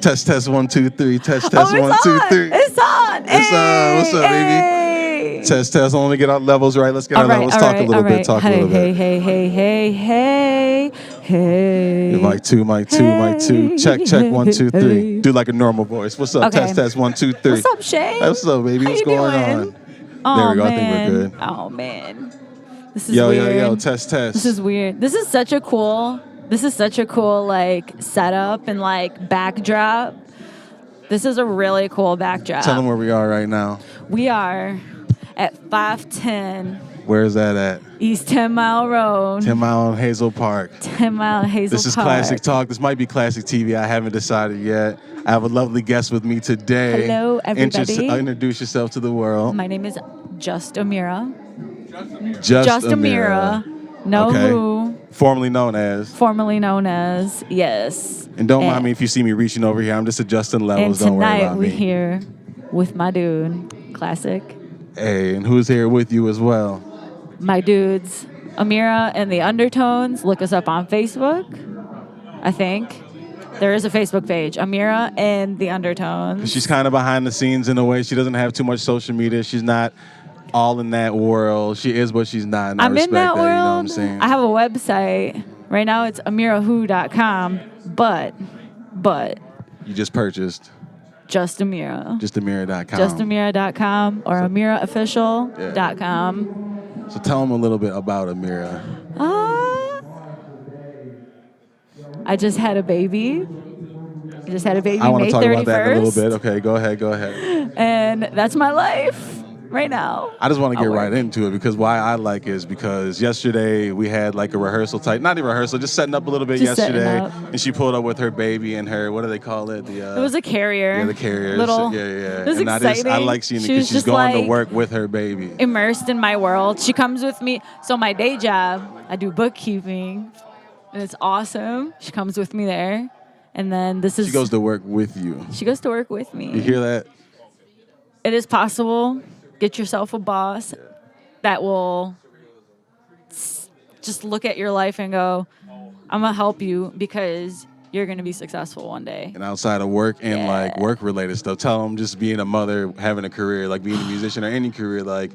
Test, test, 1, 2, 3. Test, Oh, test, it's 1, 2, on. 3. It's on. It's on. What's up, baby? Hey. Test, test. Let me get our levels right. Let's get our levels. Talk a little bit. Talk a little bit. Hey. Mic 2, mic 2, mic 2. Check, check, 1, 2, 3. Do like a normal voice. What's up? Okay. Test, test, 1, 2, 3. What's up, Shay? What's up, baby? How What's you going doing? on? There we go. Man. I think we're good. Oh, man. This is yo, weird. yo, test, test. This is weird. This is such a cool like setup and like backdrop. This is a really cool backdrop. Tell them where we are right now. We are at 510 Where is that at? East 10 Mile Road. 10 Mile Hazel Park. 10 Mile Hazel This is Park. Classik Talk. This might be Classik TV. I haven't decided yet. I have a lovely guest with me today. Hello, everybody. Introduce yourself to the world. My name is Just Ameera. Just Ameera. Know Okay. who? Formerly known as. Yes. And don't mind me if you see me reaching over here. I'm just adjusting levels. And Don't worry tonight about we're me. here with my dude, Classik. Hey, and who's here with you as well? My dudes, Ameera and The Undertones. Look us up on Facebook, I think. There is a Facebook page, Ameera and The Undertones. She's kind of behind the scenes in a way. She doesn't have too much social media. She's not all in that world. She is, but she's not. And I I'm respect in that world. You know what I'm saying? I have a website. Right now it's ameerahoo.com, but You just purchased just Ameera. just Ameera.com. Justameera.com or ameeraofficial.com. So tell them a little bit about Ameera. I just had a baby. I just had a baby I want May to talk 31st. about that in a little bit. Okay, go ahead. And that's my life right now. I just want to get I'll right work. into it because why I like it is because yesterday we had like a rehearsal type, not even rehearsal, just setting up a little bit Just setting yesterday. up. And she pulled up with her baby and her, what do they call it? It was a carrier. Yeah, the carrier. Little. Yeah. It was And exciting. I like seeing it She was because she's just going to like work with her baby. immersed in my world. She comes with me. So my day job, I do bookkeeping, and it's awesome. She comes with me there, and then this is. She goes to work with you. She goes to work with me. You hear that? It is possible. Get yourself a boss that will just look at your life and go, I'm going to help you because you're going to be successful one day. And outside of work and Yeah. like work related stuff, tell them just being a mother, having a career, like being a musician or any career, like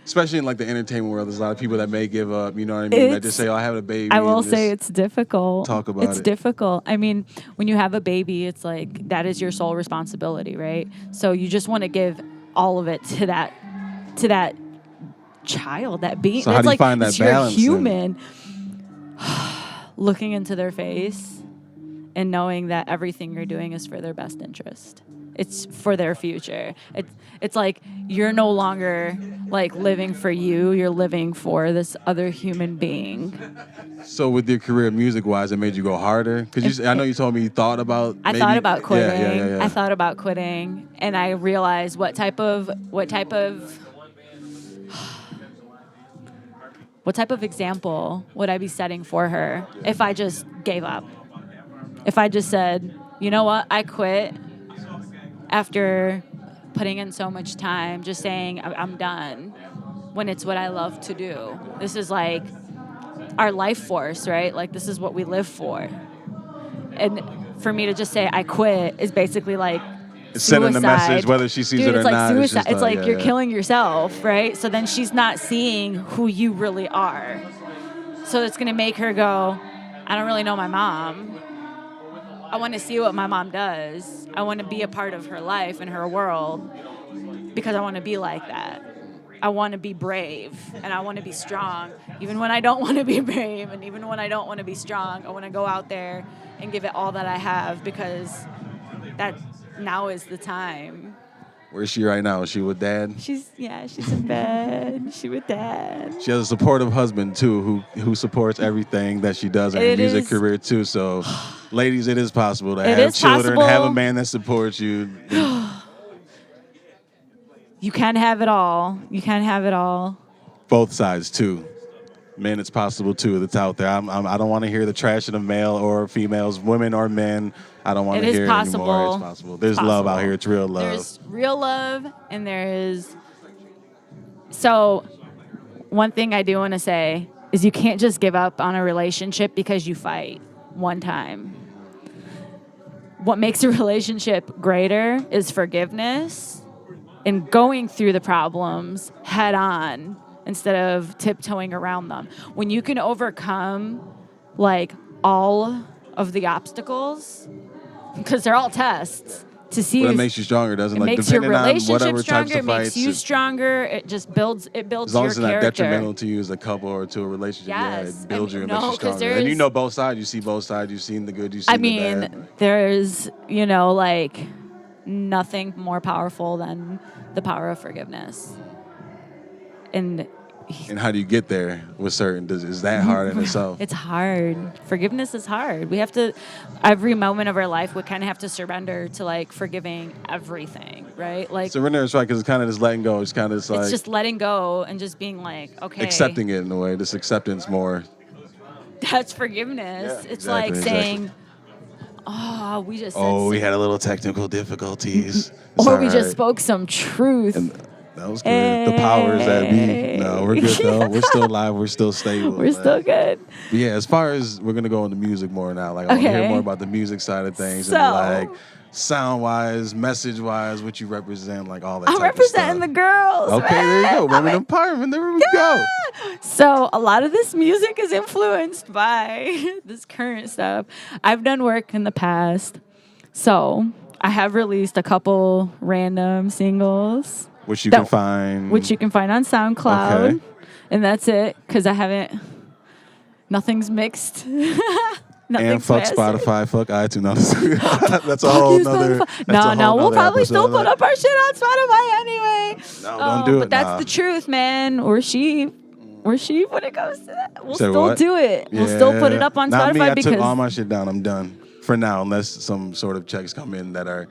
especially in like the entertainment world, there's a lot of people that may give up, you know what I mean? That just say, oh, I have a baby. I will and just say it's difficult. talk about It's it. difficult. I mean, when you have a baby, it's like that is your sole responsibility, right? So you just want to give all of it to that child, that being. So how it's do you like find that it's your balance then? human. Looking into their face and knowing that everything you're doing is for their best interest. It's for their future. It's like you're no longer like living for you. You're living for this other human being. So with your career music-wise, it made you go harder? Because I know you told me you thought about I maybe, thought about quitting. Yeah. I thought about quitting, and I realized what type of example would I be setting for her if I just gave up? If I just said, you know what, I quit after putting in so much time, just saying I'm done, when it's what I love to do. This is like our life force, right? Like this is what we live for. And for me to just say I quit is basically like It's sending the suicide. message, whether she sees Dude, it or it's like not. suicide. It's, It's like yeah, you're yeah. killing yourself, right? So then she's not seeing who you really are. So it's gonna make her go, I don't really know my mom. I want to see what my mom does. I want to be a part of her life and her world because I want to be like that. I want to be brave and I want to be strong. Even when I don't want to be brave and even when I don't want to be strong, I want to go out there and give it all that I have because that now is the time. Where's she right now? Is she with dad? She's in bed. She with dad. She has a supportive husband too, who supports everything that she does in her It music is- career too. So, ladies, it is possible to It have is children, possible. have a man that supports you. You can have it all. You can have it all. Both sides too. Men, it's possible too. That's out there. I don't want to hear the trashing of male or females, women or men. I don't want It to is hear possible. it anymore. It's possible. There's It's love out possible. here. It's real love. There's real love and there is. So, one thing I do want to say is you can't just give up on a relationship because you fight one time. what makes a relationship greater is forgiveness and going through the problems head on instead of tiptoeing around them. When you can overcome like all of the obstacles, because they're all tests to see. But it makes you stronger, doesn't it? It Like, makes your depending on relationship whatever stronger. types of It makes fights, you stronger. It just builds. It builds as long your as it's not character. detrimental to you as a couple or to a relationship, yeah, Yes. it builds you and makes No, you 'cause stronger. And you there's- know both sides. You see both sides. You've seen the good. You've seen I the mean, bad. there's like nothing more powerful than the power of forgiveness. And And how do you get there with certain? Is that hard in itself? it's hard. Forgiveness is hard. We have to, every moment of our life, we kind of have to surrender to like forgiving everything, right? Like Surrender is right because it's kind of just letting go. It's kind of just like it's just letting go and just being like, okay, accepting it in a way. This acceptance more. that's forgiveness. Yeah, it's exactly, like exactly. saying, oh, we just said Oh, we some- had a little technical difficulties. or It's we all just right. spoke some truth. And that was good. The powers that be. No, we're good though. We're still alive. We're still stable. We're still good. But yeah, as far as we're gonna go into music more now, like I want to hear Okay. more about the music side of things So- and like sound wise, message wise, what you represent, like all that. I'm type representing the of girls. stuff. Okay, there you go. Women empowerment. There we go. So a lot of this music is influenced by this current stuff. I've done work in the past. So I have released a couple random singles. Which you That- can find. Which you can find on SoundCloud. Okay. And that's it, because I haven't, nothing's mixed. and fuck mastered. Spotify, fuck iTunes. That's a Fuck whole you, nother. Spotify. No, we'll probably still put up our shit on Spotify anyway. No, don't do it. But that's nah. the truth, man. We're sheep when it comes to that. We'll Said still what? do it. We'll still put it up on Not Spotify me. I because took all my shit down. I'm done for now, unless some sort of checks come in that are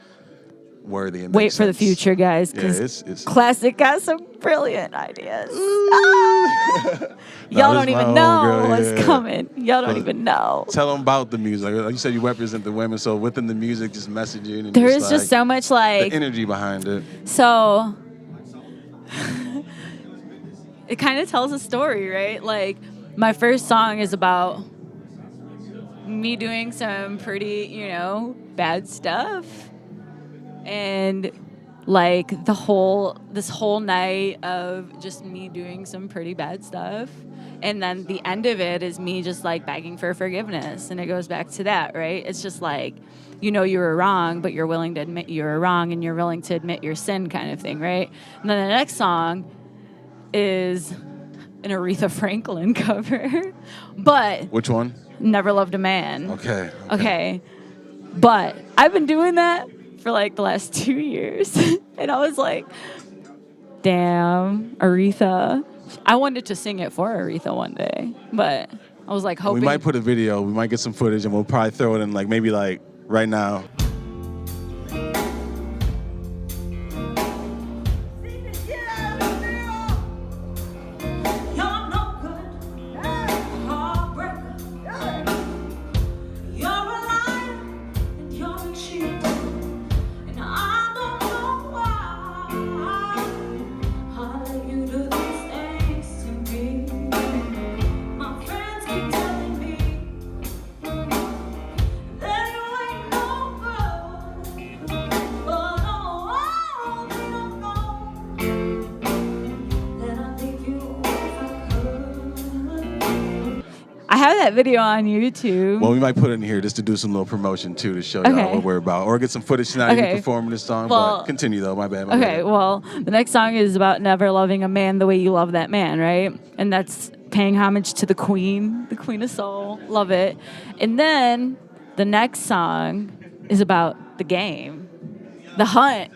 worthy. And wait make for the sense. future, guys. Yeah, 'Cause it's. Classik got some brilliant ideas. Nah, Y'all this don't is my even know homegirl, what's yeah. coming. Y'all don't But even know. Tell them about the music. Like you said, you represent the women, so within the music, just messaging and There is just, just so much like the energy behind it. so. It kind of tells a story, right? Like my first song is about me doing some pretty, bad stuff. And like this whole night of just me doing some pretty bad stuff. And then the end of it is me just like begging for forgiveness. And it goes back to that, right? It's just like, you were wrong, but you're willing to admit you were wrong and you're willing to admit your sin kind of thing, right? And then the next song is an Aretha Franklin cover. But Which one? Never Loved a Man. Okay. But I've been doing that for like the last 2 years. And I was like, damn, Aretha. I wanted to sing it for Aretha one day. But I was like hoping. We might put a video. We might get some footage, and we'll probably throw it in like maybe like right now. I have that video on YouTube. Well, we might put it in here just to do some little promotion too, to show y'all Okay. what we're about, or get some footage tonight of you Okay. performing this song. Well- But continue though. My bad. Okay, well, the next song is about never loving a man the way you love that man, right? And that's paying homage to the queen of soul. Love it. And then the next song is about the game, the hunt.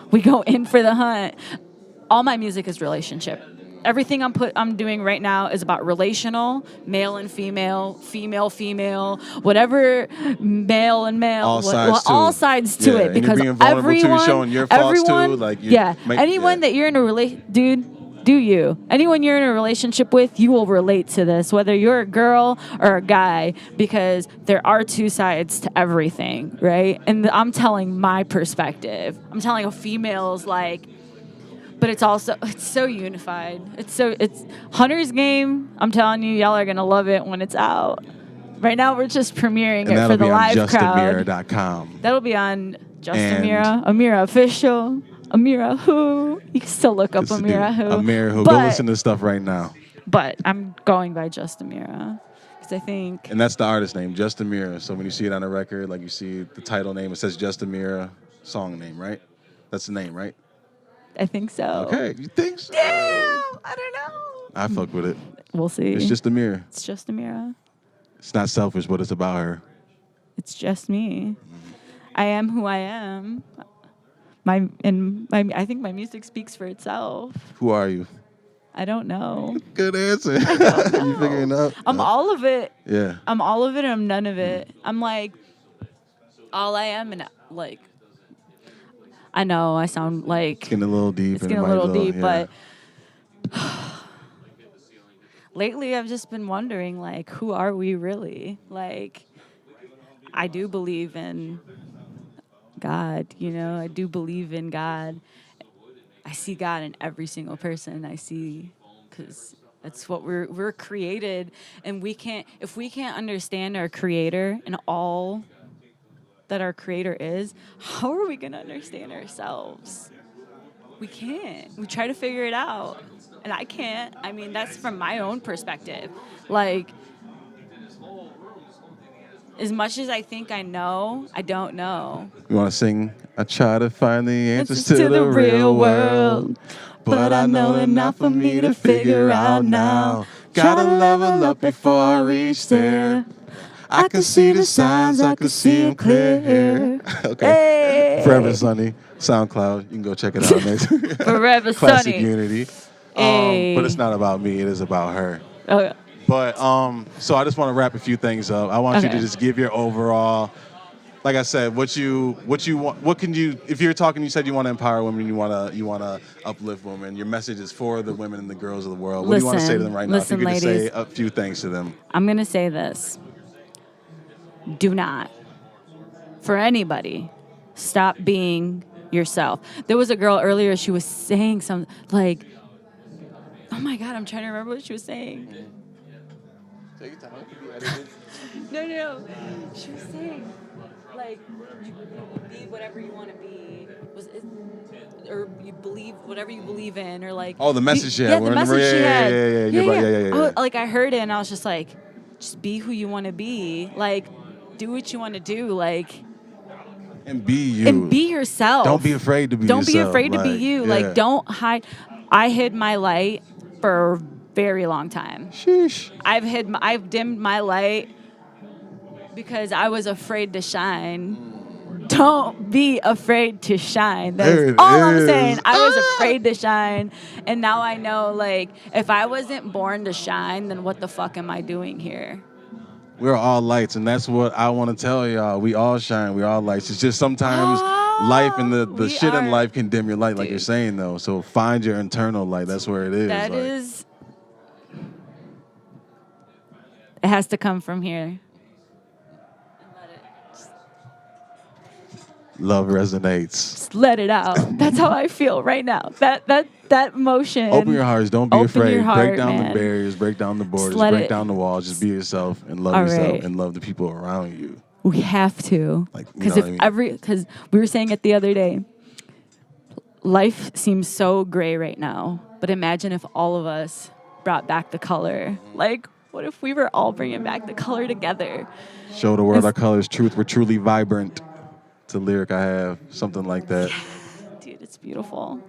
We go in for the hunt. All my music is relationship. Everything I'm doing right now is about relational, male and female, female, whatever, male and male, All sides to all it. sides to Yeah, it, and you're because being vulnerable too, everyone, showing your flaws too, everyone, like you yeah, make- anyone yeah. that you're in a dude, do you? Anyone you're in a relationship with, you will relate to this, whether you're a girl or a guy, because there are two sides to everything, right? And I'm telling my perspective. I'm telling a female's like. But it's so unified. It's Hunter's Game. I'm telling you, y'all are gonna love it when it's out. Right now, we're just premiering And it that'll for the be on live crowd. justamira.com. That'll be on Just And- Ameera, Ameera Official, Ameera Who. You can still look up Ameera Who. Ameera Who. Go But- listen to stuff right now. But I'm going by Just Ameera because I think And that's the artist name, Just Ameera. So when you see it on a record, like you see the title name, it says Just Ameera, song name, right? That's the name, right? so. Okay, you think so? Damn, I don't know. I fuck with it. We'll see. It's just Ameera. It's just Ameera. It's not selfish, but it's about her. It's just me. I am who I am. I think my music speaks for itself. Who are you? I don't know. Good answer. You figuring it out? I'm all of it. Yeah. I'm all of it and I'm none of it. I'm like all I am and like I know I sound like Getting a little deep. it's and getting a it might little deep, yeah. but lately I've just been wondering like who are we really? Like I do believe in God, you know, I do believe in God. I see God in every single person I see because that's what we're created, and if we can't understand our creator and all that our creator is, how are we going to understand ourselves? We can't. We try to figure it out, and I can't. I mean, that's from my own perspective. Like, as much as I think I know, I don't know. You want to sing? I try to find the answers to the real world. But I know they're not for me to figure out now. Gotta level up before I reach there. I can see the signs, I can see them clear. Okay. Hey. Forever Sunny, SoundCloud. You can go check it out next. Forever Classic Sunny. Unity. Hey. But it's not about me, it is about her. Okay. But so I just want to wrap a few things up. I want you to Okay. just give your overall, like I said, what you want. What can you? If you're talking, you said you want to empower women, you want to uplift women. Your message is for the women and the girls of the world. What do you want to say to them right now? If you Listen, could just say ladies. a few things to them. I'm going to say this. Do not, for anybody, stop being yourself. There was a girl earlier, she was saying something like, oh my God, I'm trying to remember what she was saying. Take your time. It could be edited. No. She was saying, like, you be whatever you want to be. Or you believe whatever you believe in, or like. Oh, the message she had. Yeah, the message she had. Yeah. You're right. Yeah. Like, I heard it and I was just like, just be who you want to be. Like, do what you want to do. Like. And be you. And be yourself. Don't be afraid to be yourself. Don't be afraid to be Like, you. yeah. Like, don't hide. I hid my light for a very long time. Sheesh. I've dimmed my light because I was afraid to shine. Don't be afraid to shine. That's all I'm saying. I was afraid to shine, and now I know, like, if I wasn't born to shine, then what the fuck am I doing here? We're all lights, and that's what I want to tell y'all. We all shine. We all lights. It's just sometimes life and the shit in life can dim your light, like you're saying, though. So find your internal light. That's where it is. That like. is. It has to come from here. Love resonates. Just let it out. That's how I feel right now. That motion. Open your hearts. Don't be Open afraid. your heart, break down man. the barriers. Break down the borders. let Break it- down the walls. Just be yourself and love All yourself right. and love the people around you. We have to. Like, you Because know what I mean? because we were saying it the other day, life seems so gray right now. But imagine if all of us brought back the color. Like, what if we were all bringing back the color together? Show the world our colors. Truth. We're truly vibrant. It's a lyric I have. Something like that. Dude, it's beautiful.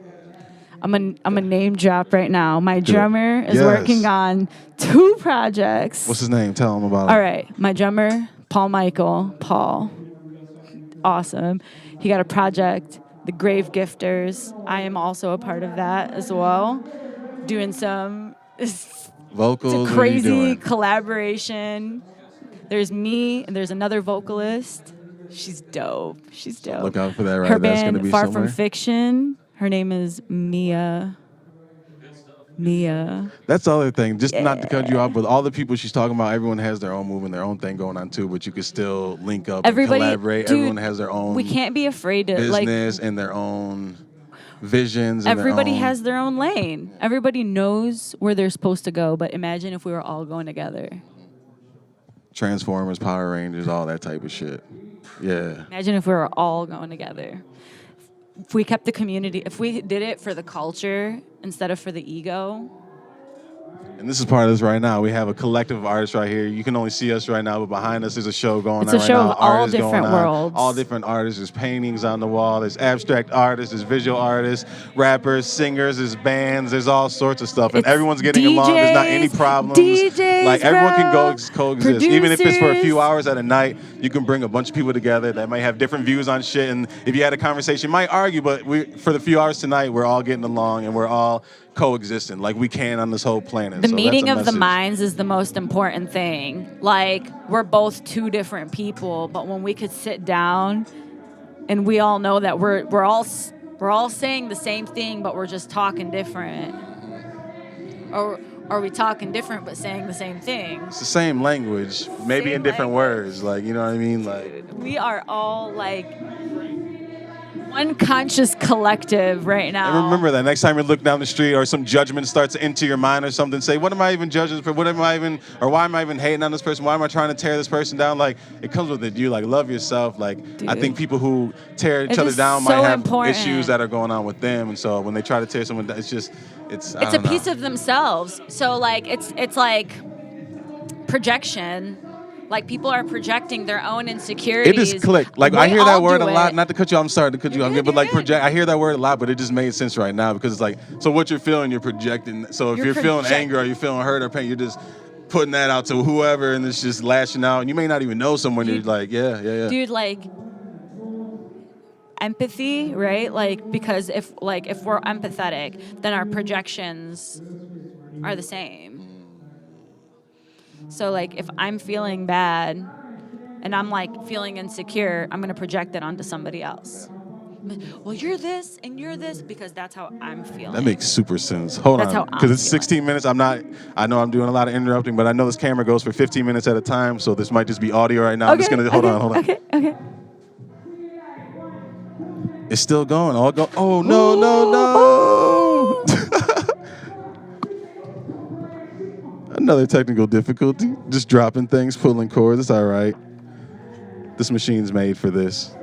I'm a name drop right now. My Do it. drummer is Yes. working on 2 projects. What's his name? Tell him about it. All right, my drummer, Paul. Awesome. He got a project, The Grave Gifters. I am also a part of that as well. Doing some it's Vocals. a what are you crazy doing? collaboration. There's me and there's another vocalist. She's dope. Look out for that, right? Her That's band, gonna be Far somewhere. From Fiction. Her name is Mia. That's the other thing. Just not to cut you off, but all the people she's talking about, everyone has their own movement, their own thing going on too. But you can still link up, Everybody, and collaborate. dude, Everyone has their own. We can't be afraid to business and their own visions. And Everybody their own, has their own lane. Everybody knows where they're supposed to go. But imagine if we were all going together. Transformers, Power Rangers, all that type of shit. Yeah. Imagine if we were all going together. If we kept the community, if we did it for the culture instead of for the ego. And this is part of this right now. We have a collective of artists right here. You can only see us right now, but behind us is a show going It's on a right show now. of all Artists different going on. worlds. All different artists. There's paintings on the wall. There's abstract artists. There's visual artists, rappers, singers. There's bands. There's all sorts of stuff. And It's everyone's getting along. There's not any problems. DJs, like everyone can bro. coexist. Even if it's for a few Producers. hours at a night, you can bring a bunch of people together that might have different views on shit. And if you had a conversation, you might argue, but for the few hours tonight, we're all getting along and we're all coexisting like we can on this whole planet. The So meeting that's a of the message. minds is the most important thing. Like, we're both two different people, but when we could sit down and we all know that we're all saying the same thing, but we're just talking different. Or are we talking different but saying the same thing? It's the same language, maybe Same in different language. words. Like, you know what I mean? Like, We are all like one conscious collective right now. and remember that next time you look down the street or some judgment starts to enter your mind or something, say, what am I even judging for? What am I even, or why am I even hating on this person? Why am I trying to tear this person down? Like, it comes with it. You like love yourself. Like, I Dude. think people who tear each It other is down so might have important. issues that are going on with them. And so when they try to tear someone down, it's It's a piece of themselves. So like it's like projection. Like, people are projecting their own insecurities. It just clicked. Like, We I hear that all word do a lot. it. Not to cut you off. I'm sorry to cut you off. You're But like, good. I hear that word a lot, but it just made sense right now because it's like, so what you're feeling, you're projecting. So if You're you're feeling project- anger or you're feeling hurt or pain, you're just putting that out to whoever, and it's just lashing out. And you may not even know someone. You're like, yeah. Dude, like, empathy, right? Like, because if we're empathetic, then our projections are the same. So like, if I'm feeling bad and I'm like feeling insecure, I'm gonna project it onto somebody else. Well, you're this and you're this because that's how I'm feeling. That makes super sense. Hold That's how on, I'm because it's feeling. 16 minutes. I know I'm doing a lot of interrupting, but I know this camera goes for 15 minutes at a time, so this might just be audio right now. I'm just gonna hold on. Okay. It's still going. All go. Oh no. Another technical difficulty. Just dropping things, pulling cords. It's all right. This machine's made for this.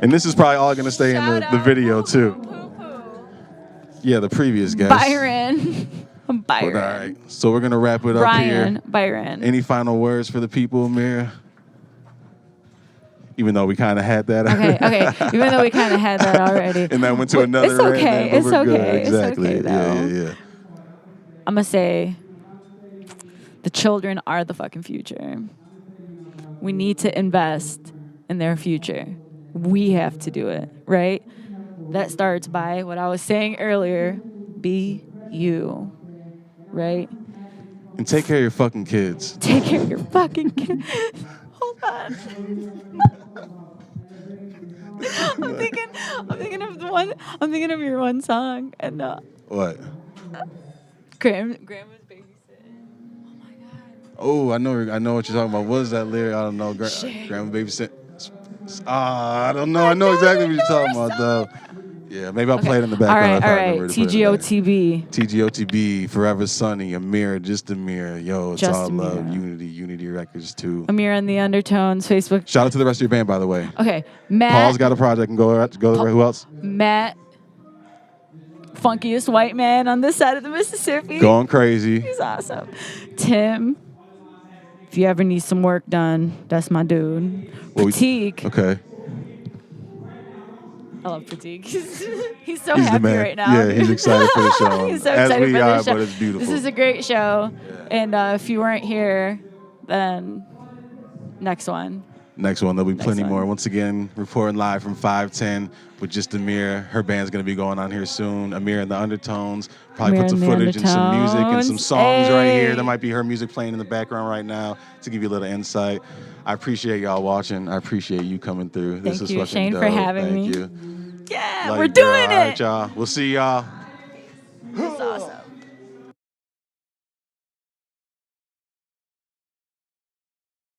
And this is probably all going to stay in the video, too. Yeah, the previous guest. Byron. But, all right. So we're going to wrap it up here. Byron. Any final words for the people, Ameera? Even though we kind of had that. Okay. Even though we kind of had that already. And then went to another It's rant, okay. but It's we're good. okay. Exactly. It's okay, though. Yeah. I'm going to say the children are the fucking future. We need to invest in their future. We have to do it, right? That starts by what I was saying earlier. Be you, right? And take care of your fucking kids. Take care of your fucking kids. Hold on. I'm thinking of your one song and What? Grandma's babysitting. Oh, I know what you're talking about. What is that lyric? I don't know. Shit. Grandma babysit. I don't know. I know exactly what you're talking about, though. Yeah, maybe I'll play it in the background. All right. TGOTB. TGOTB, Forever Sunny, Ameera, Just Ameera. Yo, it's Just all love. Ameera. Unity Records, too. Ameera the Undertones, Facebook. Shout out to the rest of your band, by the way. Okay, Matt. Paul's got a project and go who else? Matt, funkiest white man on this side of the Mississippi. Going crazy. He's awesome. Tim, if you ever need some work done, that's my dude. Fatigue. Okay. I love Fatigue. He's so He's the happy man. right now. Yeah, he's excited for the show. He's so As excited we for are, the show. but it's beautiful. This is a great show. And if you weren't here, then next one. Next one, there'll be plenty one. more. Once again, reporting live from 510 with Just Ameera. Her band's going to be going on here soon. Ameera The Undertones. Probably put Ameera some The footage and some music and some Undertones. songs right here. Hey. There might be her music playing in the background right now to give you a little insight. I appreciate y'all watching. I appreciate you coming through. This Thank is you, fucking Shane, dope. for having Thank me. you. Yeah, Love we're you, girl. doing All right, it. y'all. We'll see y'all. It's awesome.